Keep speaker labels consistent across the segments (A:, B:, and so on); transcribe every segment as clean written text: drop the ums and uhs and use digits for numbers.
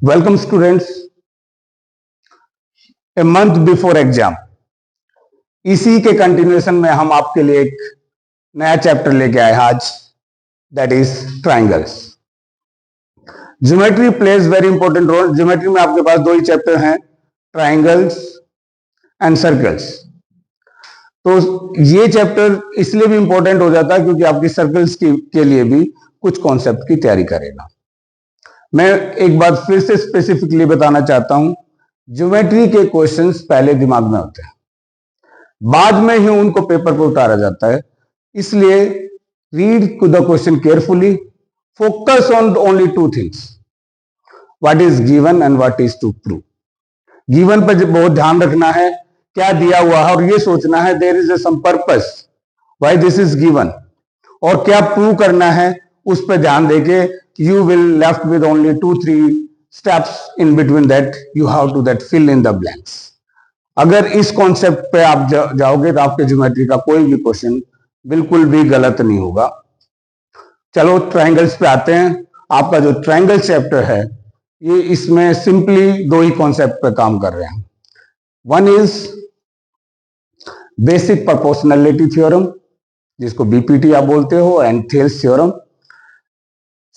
A: Welcome students. A month before exam, इसी के continuation में हम आपके लिए एक नया चैप्टर लेके आए आज, that is triangles. Geometry plays very important role. Geometry में आपके पास दो ही चैप्टर हैं, ट्राइंगल्स एंड सर्कल्स। तो ये चैप्टर इसलिए भी इंपॉर्टेंट हो जाता है क्योंकि आपकी सर्कल्स के लिए भी कुछ कॉन्सेप्ट की तैयारी करेगा। मैं एक बात फिर से स्पेसिफिकली बताना चाहता हूं, ज्योमेट्री के क्वेश्चंस पहले दिमाग में होते हैं, बाद में ही उनको पेपर पर उतारा जाता है। इसलिए read the question carefully, focus on only two things, what is given and what is to prove. Given पर बहुत ध्यान रखना है, क्या दिया हुआ है, और ये सोचना है there is some purpose why this is given, और क्या प्रूव करना है उस पर ध्यान देके you will left with only 2-3 steps in between that you have to that fill in the blanks. अगर इस कॉन्सेप्ट पे आप जाओगे तो आपके ज्योमेट्री का कोई भी क्वेश्चन बिल्कुल भी गलत नहीं होगा। चलो ट्रायंगल्स पे आते हैं। आपका जो ट्रायंगल चैप्टर है ये इसमें सिंपली दो ही कॉन्सेप्ट पे काम कर रहे हैं। One is basic proportionality theorem, जिसको बीपीटी आप बोलते हो, and Thales theorem.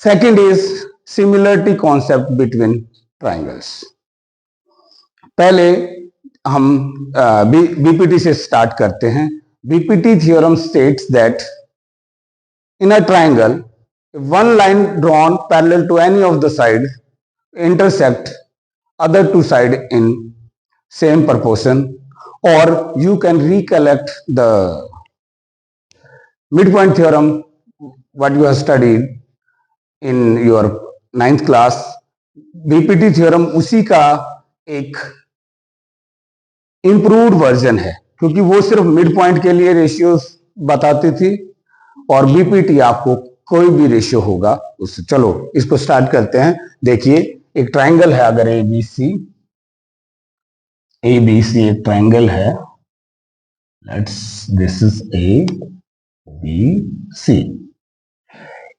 A: Second is similarity concept between triangles. पहले हम बीपीटी से स्टार्ट करते हैं। BPT theorem states that in a triangle one line drawn parallel to any of the side intersect other two side in same proportion, or you can recollect the midpoint theorem what you have studied in your 9th class. BPT theorem उसी का एक improved version है, क्योंकि वो सिर्फ mid point के लिए ratios बताती थी और बीपीटी आपको कोई भी रेशियो होगा उससे। चलो इसको स्टार्ट करते हैं। देखिए एक ट्रायंगल है, अगर एबीसी एक ट्रायंगल है, let's this is A B C.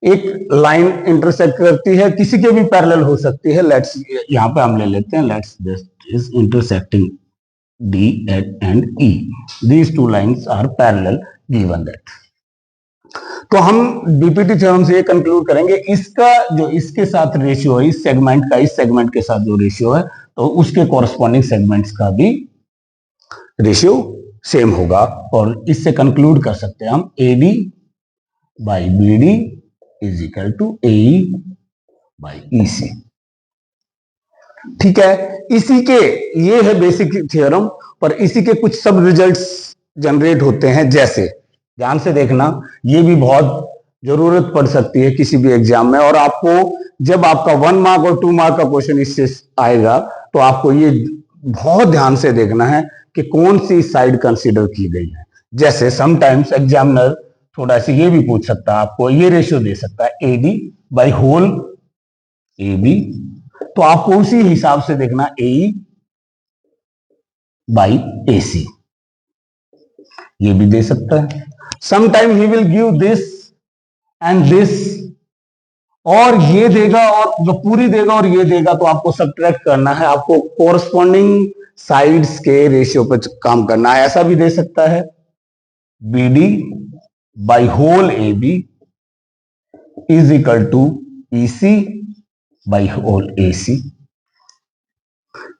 A: एक लाइन इंटरसेक्ट करती है, किसी के भी पैरेलल हो सकती है। लेट्स यहां पे हम ले लेते हैं, let's this is intersecting D and E, these two lines are parallel given that. तो हम बीपीटी थ्योरम से ये कंक्लूड करेंगे, इसका जो इसके साथ रेशियो है, इस सेगमेंट का इस सेगमेंट के साथ जो रेशियो है, तो उसके कॉरस्पॉन्डिंग सेगमेंट्स का भी रेशियो सेम होगा। और इससे कंक्लूड कर सकते हैं हम AD by BD is equal to AE by EC. ठीक है, इसी के ये है बेसिक थ्योरम, पर इसी के कुछ सब रिजल्ट्स जनरेट होते हैं। जैसे ध्यान से देखना, ये भी बहुत जरूरत पड़ सकती है किसी भी एग्जाम में, और आपको जब आपका 1 मार्क और 2 मार्क का क्वेश्चन इससे आएगा तो आपको ये बहुत ध्यान से देखना है कि कौन सी साइड कंसीडर की गई है। जैसे समटाइम्स एग्जामिनर थोड़ा सा ये भी पूछ सकता है, आपको ये रेशियो दे सकता है AD by whole A B, तो आपको उसी हिसाब से देखना ए बाई ए सी, ये भी दे सकता है। Sometime he will give this and this, और ये देगा और जो पूरी देगा और ये देगा, तो आपको सब्ट्रैक्ट करना है, आपको कोरस्पॉन्डिंग साइड्स के रेशियो पर काम करना है। ऐसा भी दे सकता है b d by whole A b is equal to e c by whole a c.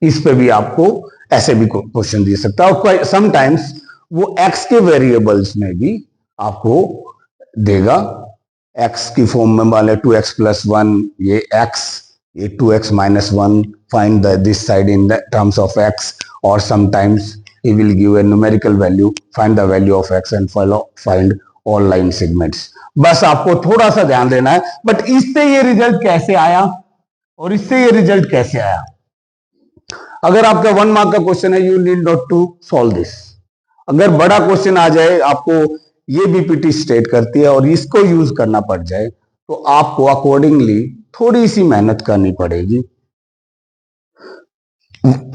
A: इस पे भी आपको ऐसे भी क्वेश्चन दे सकता है। और समटाइम्स वो एक्स के वेरिएबल्स में भी आपको देगा, एक्स की फॉर्म में मान 2x + 1, ये x, ये 2x - 1, find this side in the terms of x, और sometimes he will give a numerical value, find the value of x and find all line segments। बस आपको थोड़ा सा ध्यान देना है। बट इससे ये रिजल्ट कैसे आया और इससे ये रिजल्ट कैसे आया, अगर आपका 1 मार्क का क्वेश्चन है, you need not to solve this. अगर बड़ा क्वेश्चन आ जाए, आपको ये बीपीटी स्टेट करती है और इसको यूज करना पड़ जाए, तो आपको अकॉर्डिंगली थोड़ी सी मेहनत करनी पड़ेगी।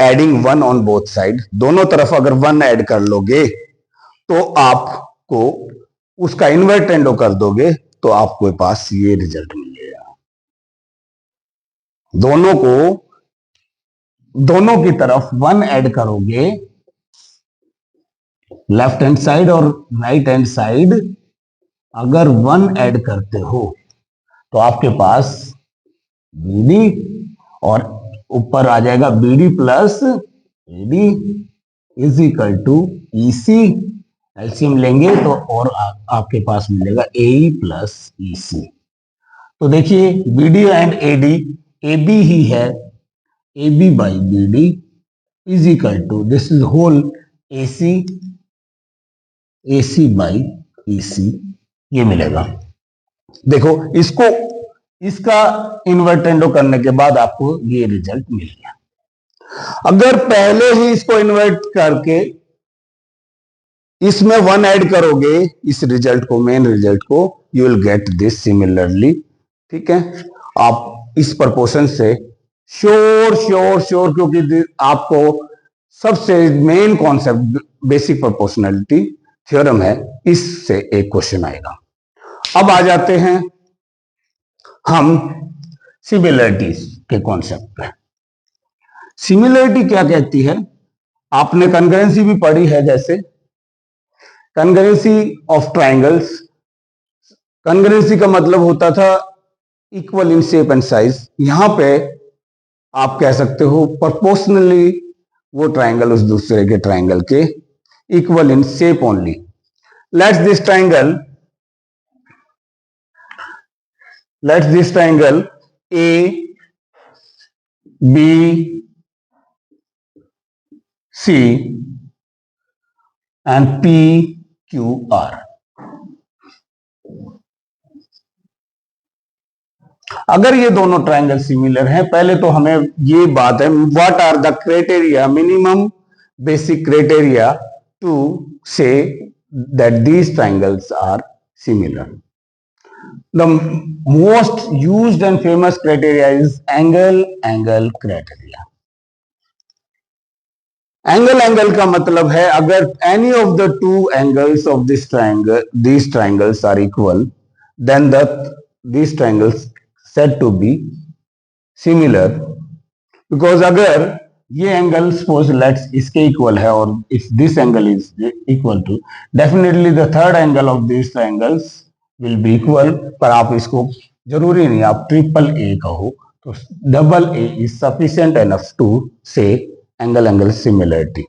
A: एडिंग 1 ऑन बोथ साइड, दोनों तरफ अगर 1 ऐड कर लोगे तो आपको उसका इन्वर्टेंडो कर दोगे तो आपके पास ये रिजल्ट मिलेगा। दोनों को दोनों की तरफ 1 ऐड करोगे, लेफ्ट हैंड साइड और राइट हैंड साइड अगर 1 ऐड करते हो तो आपके पास BD और ऊपर आ जाएगा BD plus AD is equal to EC। LCM लेंगे तो और आपके पास मिलेगा AE प्लस EC। तो देखिए BD एंड AD AB ही है, AB by BD is equal to this is whole AC by EC, ये मिलेगा। देखो इसको इसका इन्वर्टेंडो करने के बाद आपको ये रिजल्ट मिल गया। अगर पहले ही इसको इन्वर्ट करके इसमें 1 ऐड करोगे इस रिजल्ट को, मेन रिजल्ट को, you will get this similarly. ठीक है, आप इस प्रपोर्शन से श्योर श्योर श्योर, क्योंकि आपको सबसे main concept basic proportionality theorem है, इससे एक क्वेश्चन आएगा। अब आ जाते हैं हम सिमिलरिटीज के कॉन्सेप्ट पे। सिमिलरिटी क्या कहती है? आपने कॉन्करेंसी भी पढ़ी है, जैसे कॉन्करेंसी ऑफ ट्राइंगल्स। कॉन्करेंसी का मतलब होता था equal in shape and size. यहां पे आप कह सकते हो प्रोपोर्शनली वो ट्राइंगल उस दूसरे के ट्राइंगल के equal in shape only. Let's this triangle A B C and P Q R। अगर ये दोनों ट्राइंगल सिमिलर हैं, पहले तो हमें ये बात है, what are the criteria, minimum basic criteria to say that these triangles are similar. The most used and famous criteria is angle criteria। angle का मतलब है अगर any of the two angles of this triangle, these triangles are equal, then these triangles said to be similar। because अगर ये angle suppose let's इसके इक्वल है और if this angle is equal to, definitely the third angle of this triangles will be equal. पर आप इसको जरूरी नहीं आप ट्रिपल ए कहो, तो double a is sufficient enough to say angle similarity.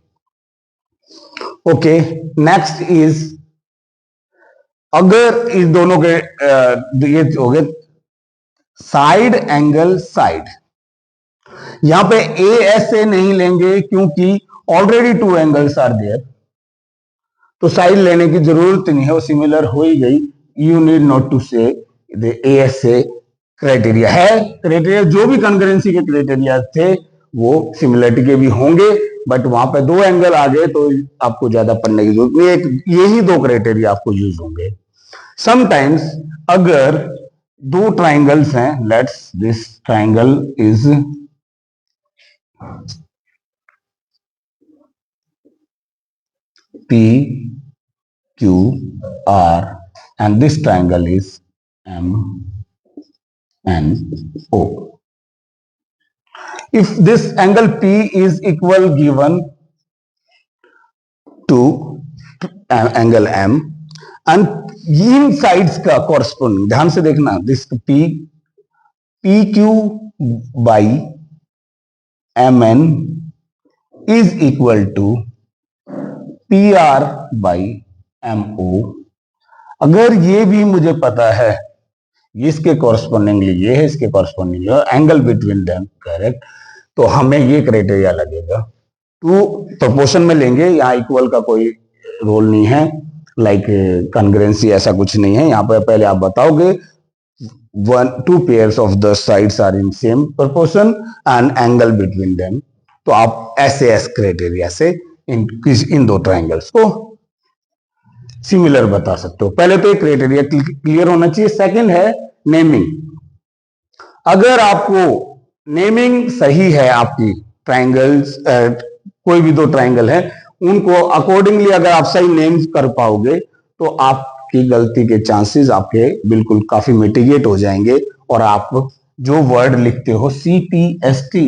A: Okay, next is अगर इस दोनों के ये हो गए साइड एंगल साइड। यहां पे ASA नहीं लेंगे क्योंकि ऑलरेडी 2 एंगल्स आर देयर, तो साइड लेने की जरूरत नहीं है, वो सिमिलर हो ही गई। यू नीड नॉट टू से द ASA क्राइटेरिया है। क्राइटेरिया जो भी कॉन्करेंसी के क्राइटेरिया थे वो सिमिलरिटी के भी होंगे, बट वहां पे 2 एंगल आ गए तो आपको ज्यादा पढ़ने की जरूरत नहीं, यही 2 क्राइटेरिया आपको यूज होंगे। समटाइम्स अगर 2 ट्राइंगल्स हैं, let's this triangle is P Q R and this triangle is M N O। if this angle P is equal given to angle M and in sides का corresponding ध्यान से देखना, this PQ by MN is equal to PR by MO। अगर ये भी मुझे पता है इसके कॉरस्पॉन्डिंगली ये है, इसके correspondingly angle between them correct, तो हमें ये क्राइटेरिया लगेगा। 2 प्रोपोर्शन में लेंगे, यहाँ इक्वल का कोई रोल नहीं है, लाइक कॉन्ग्रुएंसी ऐसा कुछ नहीं है। यहाँ पर पहले आप बताओगे 2 pairs of the sides are in same proportion and angle between them, तो आप SAS क्राइटेरिया से इन 2 ट्राइंगल्स को सिमिलर बता सकते हो। पहले तो एक क्राइटेरिया क्लियर होना चाहिए। सेकंड है नेमिंग। अगर आपको नेमिंग सही है, आपकी ट्राइंगल्स कोई भी 2 ट्राइंगल है उनको अकॉर्डिंगली अगर आप सही नेम कर पाओगे तो आपकी गलती के चांसेस आपके बिल्कुल काफी मिटिगेट हो जाएंगे, और आप जो वर्ड लिखते हो CTST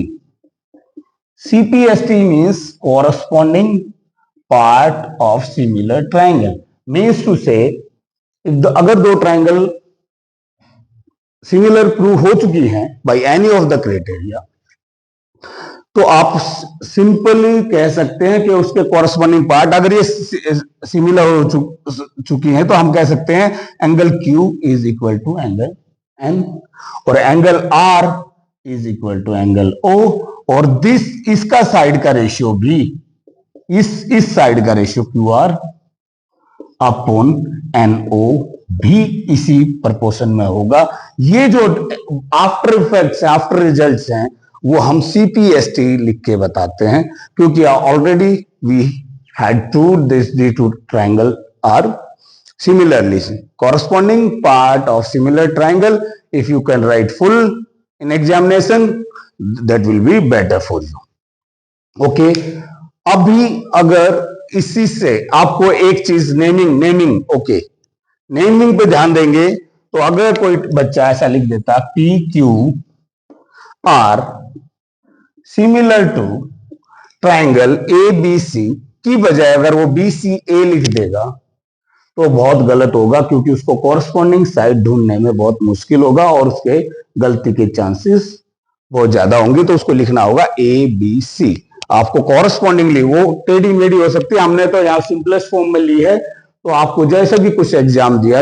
A: CPST means corresponding part of similar triangle. Means to say, अगर दो ट्राइंगल सिमिलर प्रूव हो चुकी हैं by any of the criteria, तो आप सिंपली कह सकते हैं कि उसके कॉरस्पॉन्डिंग पार्ट, अगर ये सिमिलर हो चुकी हैं, तो हम कह सकते हैं angle Q is equal to angle N, और angle R is equal to angle O, और इसका साइड का रेशियो भी, इस साइड का रेशियो QR अपॉन NO भी इसी प्रोपोर्शन में होगा। ये जो आफ्टर इफेक्ट्स, आफ्टर रिजल्ट्स हैं, वो हम CPST लिख के बताते हैं, क्योंकि already we had proved the two triangle are similarly corresponding part of similar triangle. If you can write full in examination, that will be better for you. Okay, अभी अगर इसी से आपको एक चीज नेमिंग ओके, नेमिंग पे ध्यान देंगे, तो अगर कोई बच्चा ऐसा लिख देता PQ R similar to triangle ABC की बजाय अगर वो BCA लिख देगा, तो बहुत गलत होगा, क्योंकि उसको कॉरस्पॉन्डिंग साइड ढूंढने में बहुत मुश्किल होगा और उसके गलती के चांसेस बहुत ज्यादा होंगे। तो उसको लिखना होगा ABC। आपको कॉरस्पॉन्डिंगली, वो टेढ़ी मेढ़ी हो सकती है, हमने तो यहाँ सिंपलेस्ट फॉर्म में ली है, तो आपको जैसे भी कुछ एग्जाम दिया,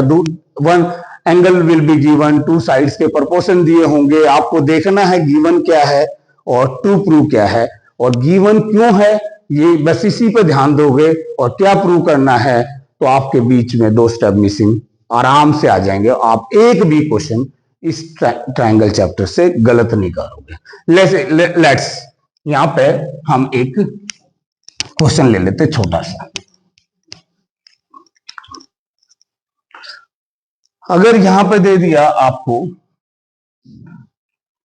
A: one angle will be given, two sides के प्रोपोर्शन दिए होंगे, आपको देखना है गिवन क्या है और टू प्रूव क्या है, और गिवन क्यों है ये बस इसी पे ध्यान दोगे, और क्या प्रूव करना है, तो आपके बीच में 2 स्टेप मिसिंग आराम से आ जाएंगे। आप एक भी क्वेश्चन इस ट्रायंगल चैप्टर से गलत नहीं करोगे। लेट्स यहां पे हम एक क्वेश्चन ले लेते छोटा सा। अगर यहां पे दे दिया आपको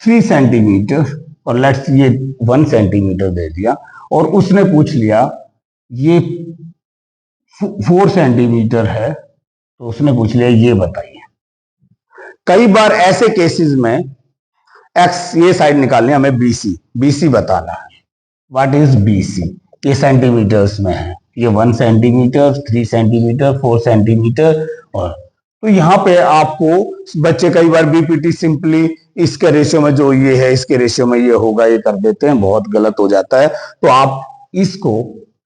A: 3 सेंटीमीटर, और लेट्स ये 1 सेंटीमीटर दे दिया, और उसने पूछ लिया ये 4 सेंटीमीटर है, तो उसने पूछ लिया ये बताइए। कई बार ऐसे केसेस में एक्स, ये साइड निकालनी, हमें BC बताना है। What is BC? ये सेंटीमीटर्स में है, ये 1 सेंटीमीटर, 3 सेंटीमीटर, 4 सेंटीमीटर, और तो यहाँ पे आपको बच्चे कई बार BPT सिंपली इसके रेशियो में जो ये है, इसके रेशियो में ये होगा, ये कर देते हैं, बहुत गलत हो जाता है। तो आप इसको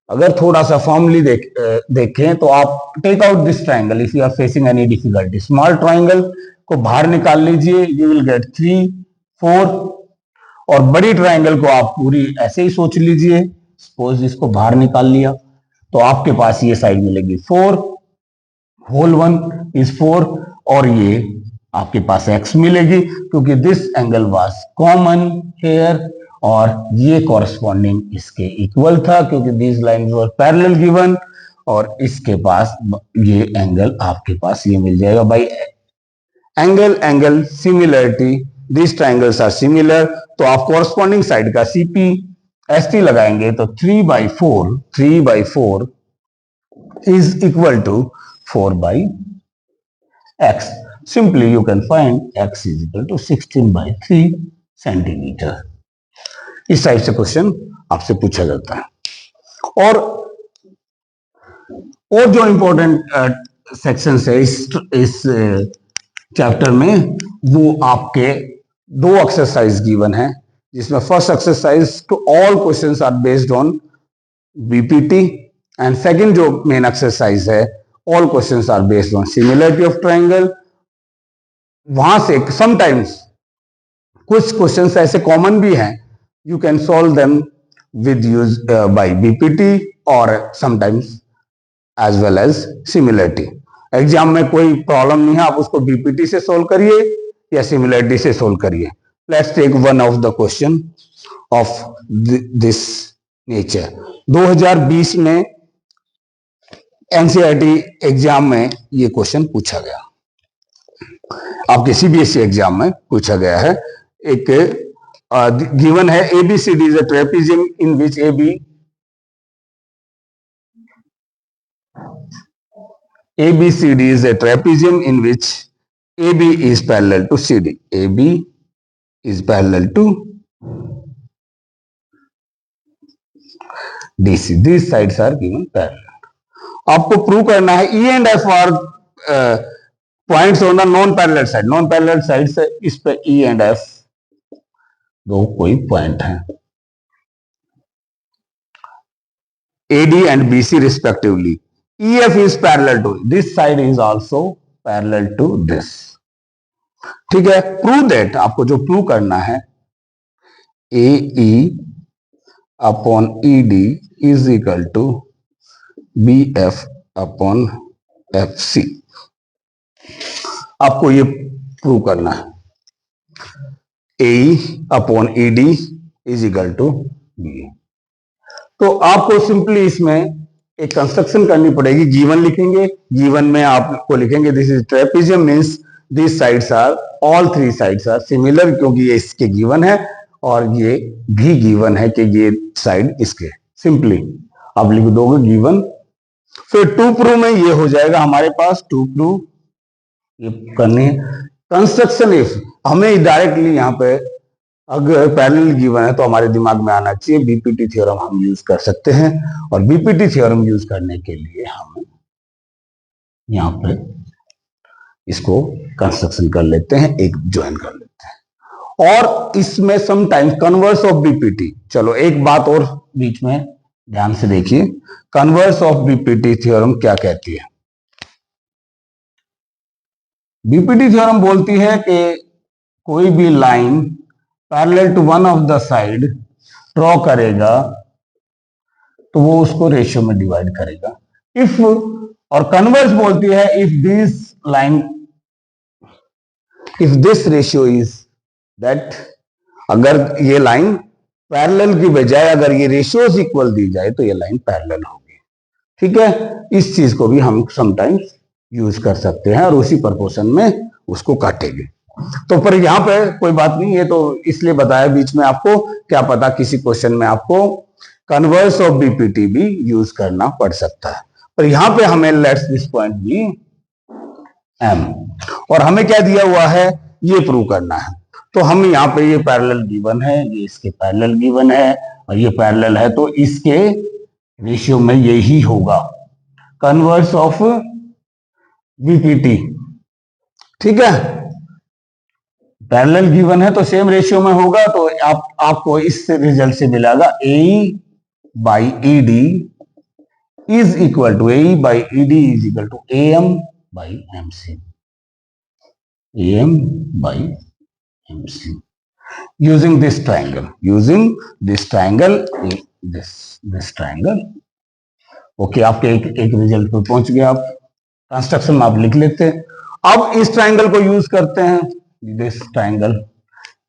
A: अगर थोड़ा सा फॉर्मली देखें, तो आप take out this triangle if you are facing any difficulty. Small triangle को बाहर निकाल लीजिए, यू विल गेट 3, 4, और बड़ी ट्राइंगल को आप पूरी ऐसे ही सोच लीजिए। सपोज इसको बाहर निकाल लिया, तो आपके पास ये साइड मिलेगी 4, होल 1 इज 4, और ये आपके पास x मिलेगी, क्योंकि this angle was common hair, और ये कॉरस्पॉन्डिंग इसके इक्वल था, क्योंकि these lines were parallel given, और इसके पास ये एंगल आपके पास ये मिल जाएगा by angle similarity, this triangles are similar. तो आप कॉरस्पॉन्डिंग साइड का CPST लगाएंगे, तो 3/4 is equal to 4/x। Simply you can find x is equal to 16/3 centimetre. इस टाइप से क्वेश्चन आपसे पूछा जाता है। और जो इंपॉर्टेंट सेक्शंस है इस चैप्टर में, वो आपके 2 एक्सरसाइज गिवन है, जिसमें first exercise two all questions are based on BPT, and second जो मेन एक्सरसाइज है, all questions are based on similarity of triangle. वहां से समटाइम्स कुछ क्वेश्चंस ऐसे कॉमन भी हैं, you can solve them with use by BPT or sometimes as well as similarity. Exam में कोई प्रॉब्लम नहीं है, आप उसको BPT से सोल्व करिए या सिमिलरिटी से सोल्व करिए। Let's take one of the question of this nature. 2020 में NCERT एग्जाम में ये क्वेश्चन पूछा गया, आपके CBSE एग्जाम में पूछा गया है। एक गिवन है ABCD is a trapezium in which ABCD is a trapezium in which AB is parallel to CD. AB is parallel to DC. These sides are given parallel. आपको प्रूव करना है E and F are points on the non parallel side. Non parallel side से इस पे E and F दो कोई point है, AD and BC respectively. EF is parallel to this side is also parallel to this. ठीक है. Prove that, आपको जो प्रूव करना है AE upon ED is equal to BF upon FC. आपको ये प्रूव करना है AE upon ED is equal to B. तो आपको सिंपली इसमें एक कंस्ट्रक्शन करनी पड़ेगी. गिवन लिखेंगे, गिवन में आपको लिखेंगे this is trapezium means this sides are all three sides are similar, क्योंकि ये इसके गिवन है और ये भी गिवन है कि ये साइड इसके. सिंपली आप लिख दोगे गिवन. फिर टू प्रूव में ये हो जाएगा हमारे पास. टू प्रूव ये करनी है कंस्ट्रक्शन. इफ हमें डायरेक्टली यहाँ पे अगर पैरेलल गिवन है तो हमारे दिमाग में आना चाहिए बीपीटी थ्योरम हम यूज कर सकते हैं. और बीपीटी थ्योरम यूज करने के लिए हम यहां पे इसको कंस्ट्रक्शन कर लेते हैं, एक ज्वाइन कर लेते हैं. और इसमें some time converse of BPT. चलो एक बात और बीच में ध्यान से देखिए, कन्वर्स ऑफ बीपीटी थ्योरम क्या कहती है. बीपीटी थ्योरम बोलती है कि कोई भी line parallel to one of the side draw करेगा तो वो उसको रेशियो में डिवाइड करेगा. इफ और कन्वर्स बोलती है if this ratio is that, अगर ये लाइन पैरेलल की बजाय अगर ये रेशियोज इक्वल दी जाए तो ये लाइन पैरेलल होगी. ठीक है. इस चीज को भी हम समटाइम्स यूज कर सकते हैं और उसी प्रोपोर्शन में उसको काटेंगे. तो पर यहाँ पे कोई बात नहीं, ये तो इसलिए बताया बीच में, आपको क्या पता किसी क्वेश्चन में आपको कन्वर्स ऑफ बीपीटी भी यूज करना पड़ सकता है. पर यहाँ पे हमें let's this point be M, और हमें क्या दिया हुआ है ये प्रूव करना है. तो हम यहाँ पे ये पैरेलल गिवन है, ये इसके पैरेलल गिवन है और ये पैरेलल है, तो इसके रेशियो में यही होगा कन्वर्स ऑफ बीपीटी. ठीक है. पैरेलल गिवन है तो सेम रेशियो में होगा. तो आपको इस रिजल्ट से मिलेगा AE by ED is equal to AE by ED is equal to AM by MC. AM by MC using this triangle, this triangle. Okay, आपके एक रिजल्ट पर पहुंच गए. आप कंस्ट्रक्शन में आप लिख लेते हैं. अब इस ट्राइंगल को यूज करते हैं, दिस ट्राइंगल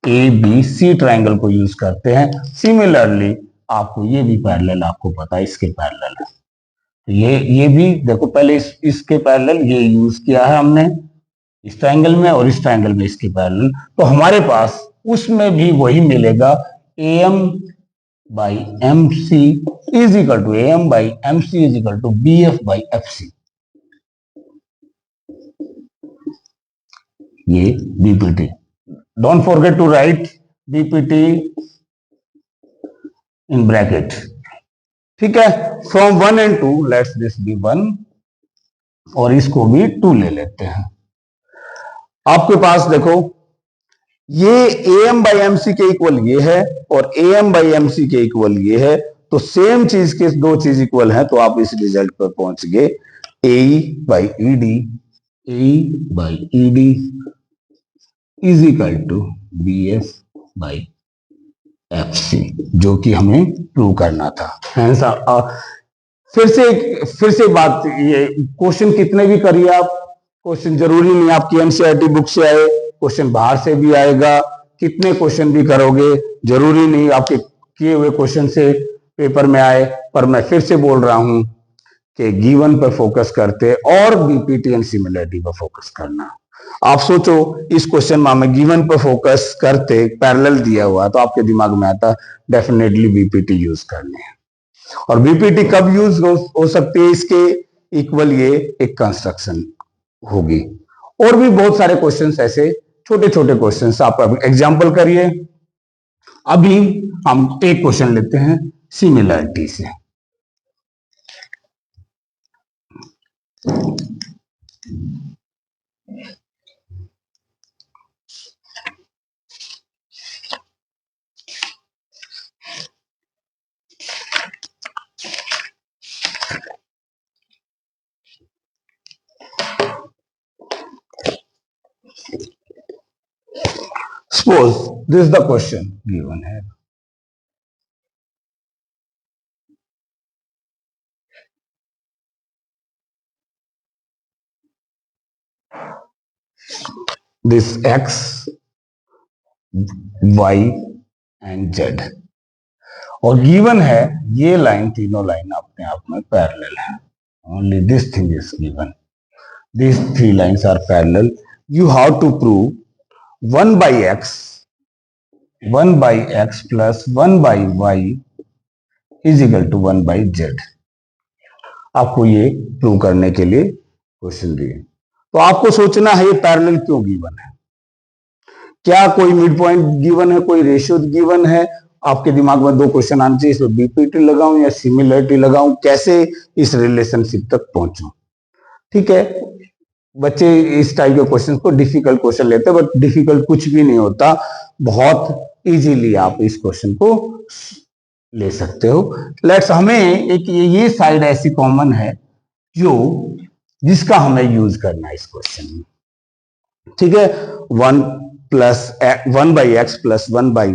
A: ABC ट्राइंगल को यूज करते हैं. सिमिलरली आपको ये भी पैरेलल, आपको पता है इसके पैरेलल है. तो ये भी देखो, पहले इसके पैरेलल ये यूज किया है हमने इस ट्राइंगल में और इस ट्राइंगल में इसके पैरेलल. तो हमारे पास उसमें भी वही मिलेगा AM by MC is equal to AM by MC is equal to BF by FC. ये BPT. Don't forget to write BPT in bracket. ठीक है. From 1 and 2 let's this be 1 और इसको भी 2 ले लेते हैं. आपके पास देखो ये AM बाई MC के इक्वल ये है और AM बाई MC के इक्वल ये है. तो सेम चीज के दो चीज इक्वल है, तो आप इस रिजल्ट पर पहुंच गए AE by ED is equal to BF by FC, जो कि हमें प्रूव करना था. फिर से बात, ये क्वेश्चन कितने भी करिए आप, क्वेश्चन जरूरी नहीं आपकी एनसीईआरटी बुक से आए, क्वेश्चन बाहर से भी आएगा. कितने क्वेश्चन भी करोगे जरूरी नहीं आपके किए हुए क्वेश्चन से पेपर में आए. पर मैं फिर से बोल रहा हूं कि गिवन पर फोकस करते और बीपीटी एंड सिमिलरिटी पर फोकस करना. आप सोचो इस क्वेश्चन में हमें गिवन पर फोकस करते, पैरेलल दिया हुआ, तो आपके दिमाग में आता डेफिनेटली बीपीटी यूज करने हैं. और बीपीटी कब यूज हो सकती है, इसके इक्वल ये एक कंस्ट्रक्शन होगी. और भी बहुत सारे क्वेश्चंस ऐसे छोटे छोटे क्वेश्चंस आप एग्जांपल करिए. अभी हम एक क्वेश्चन लेते हैं सिमिलरिटी से. Suppose this is the question given here. This x, y and z और गिवन है ये लाइन, तीनों लाइन अपने आप में पैरेलल है. Only this thing is given. These three lines are parallel. You have to prove 1 by x plus 1 by y is equal to 1 by z. आपको ये प्रूव करने के लिए क्वेश्चन दिए. तो आपको सोचना है ये पैरेलल क्यों गिवन है, क्या कोई मिड पॉइंट गिवन है, कोई रेशियो गिवन है. आपके दिमाग में दो क्वेश्चन आने चाहिए, इसमें बीपीटी लगाऊं या सिमिलरिटी लगाऊं, कैसे इस रिलेशनशिप तक पहुंचूं. ठीक है, बच्चे इस टाइप के क्वेश्चन को डिफिकल्ट क्वेश्चन लेते हैं, बट डिफिकल्ट कुछ भी नहीं होता, बहुत इजीली आप इस क्वेश्चन को ले सकते हो. लेट्स, हमें एक ये साइड ऐसी कॉमन है जो जिसका हमें यूज करना है इस क्वेश्चन में. ठीक है, 1 by X plus 1 by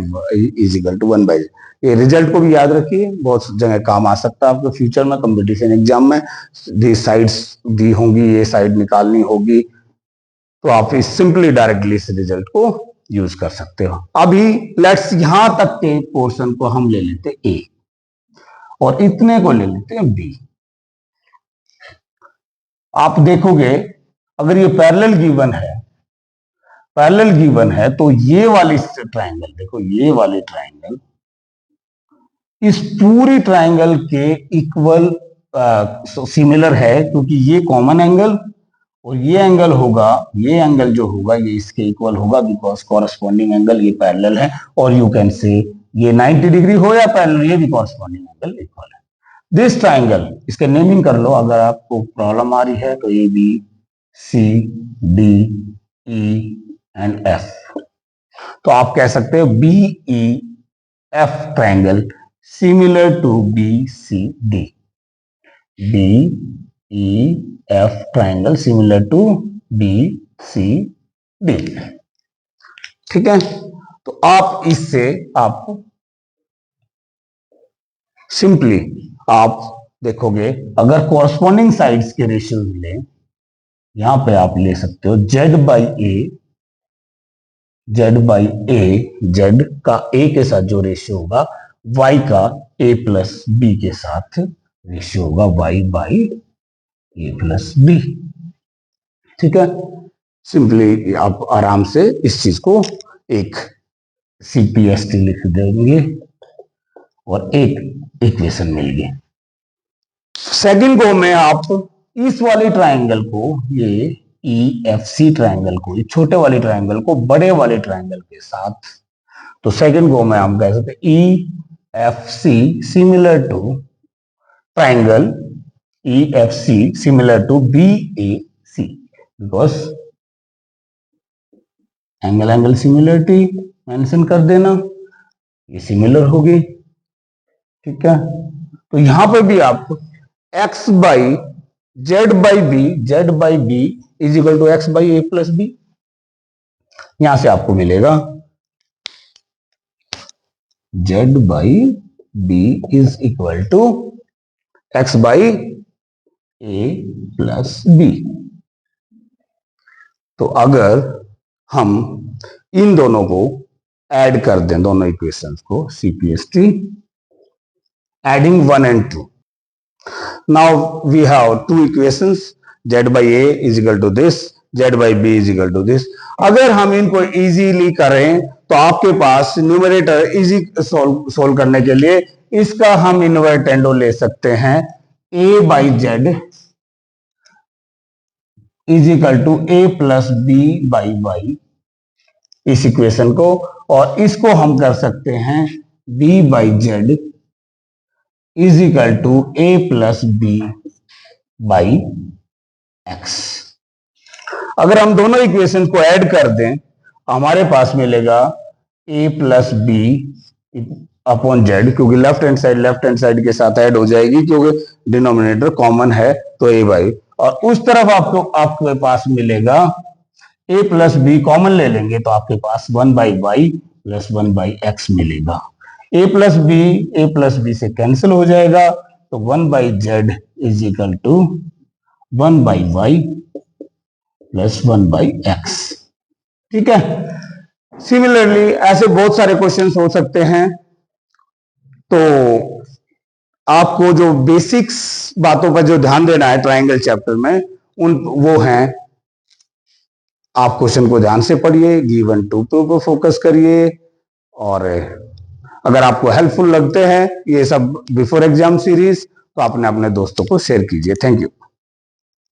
A: is equal to 1 by. ये रिजल्ट को भी याद रखिए, बहुत जगह काम आ सकता है आपके फ्यूचर में कंपटीशन एग्जाम में. दी साइड्स दी होंगी, ये साइड निकालनी होगी, तो आप इस सिंपली डायरेक्टली इस रिजल्ट को यूज कर सकते हो. अभी लेट्स यहां तक के पोर्शन को हम ले लेते ए और इतने को ले लेते हैं बी. आप देखोगे अगर ये पैरेलल गिवन है तो ये वाली ट्रायंगल, देखो ये वाली ट्रायंगल इस पूरी ट्रायंगल के इक्वल सिमिलर है, क्योंकि ये कॉमन एंगल और ये एंगल होगा, ये एंगल जो होगा ये इसके इक्वल होगा, बिकॉज कॉरस्पॉन्डिंग एंगल ये पैरेलल है. और यू कैन से ये 90 डिग्री हो या पैरेलल, ये भी कॉरस्पॉन्डिंग एंगल इक्वल है. दिस ट्रायंगल, इसके नेमिंग कर लो अगर आपको प्रॉब्लम आ रही है तो A B C D E and F. तो आप कह सकते हो B E F triangle similar to B C D. B E F triangle similar to B C D. ठीक है, तो आप इससे आप सिंपली आप देखोगे अगर कॉरस्पॉन्डिंग साइड्स के रेशियो मिले, यहां पे आप ले सकते हो जेड बाई ए जेड का ए के साथ जो रेशियो होगा, वाई का ए प्लस बी के साथ रेशियो होगा, Y by A plus B. ठीक है, सिंपली आप आराम से इस चीज को एक सीपीएसटी लिख देंगे और एक इक्वेशन मिल गई. सेकंड को में आप इस वाली ट्रायंगल को, ये ई एफ सी ट्रायंगल को, छोटे वाले ट्रायंगल को बड़े वाले ट्रायंगल के साथ, तो सेकंड को में हम कह सकते हैं E F C similar to triangle E F C similar to B A C, because angle similarity mention कर देना, ये सिमिलर होगी. ठीक है, तो यहां पर भी आप x by Z by B is equal to X by A plus B. यहां से आपको मिलेगा Z by B is equal to X by A plus B. तो अगर हम इन दोनों को ऐड कर दें, दोनों इक्वेशंस को, CPST adding 1 and 2. Now we have two equations, z by a is equal to this, z by b is equal to this. अगर हम इनको इजीली करें तो आपके पास न्यूमरेटर इजी सोल्व करने के लिए इसका हम इन्वर्टेंडो ले सकते हैं, a by Z is equal to a plus B by Y, इस इक्वेशन को, और इसको हम कर सकते हैं b by Z is equal to A plus B by X. अगर हम दोनों इक्वेशन को ऐड कर दें, हमारे पास मिलेगा a plus B upon Z, क्योंकि लेफ्ट हैंड साइड के साथ ऐड हो जाएगी, क्योंकि डिनोमिनेटर कॉमन है तो a बाई, और उस तरफ आपको आपके पास मिलेगा a प्लस बी, कॉमन ले लेंगे तो आपके पास 1 by Y plus 1 by X मिलेगा। a प्लस बी से कैंसिल हो जाएगा, तो 1 by Z is equal to 1 by Y plus 1 by X. ठीक है, सिमिलरली ऐसे बहुत सारे क्वेश्चंस हो सकते हैं। तो आपको जो बेसिक्स बातों पर जो ध्यान देना है ट्रायंगल चैप्टर में, वो हैं, आप क्वेश्चन को ध्यान से पढ़िए, गिवन टू पे फोकस करिए, और अगर आपको हेल्पफुल लगते हैं ये सब बिफोर एग्जाम सीरीज, तो आपने अपने दोस्तों को शेयर कीजिए। Thank you.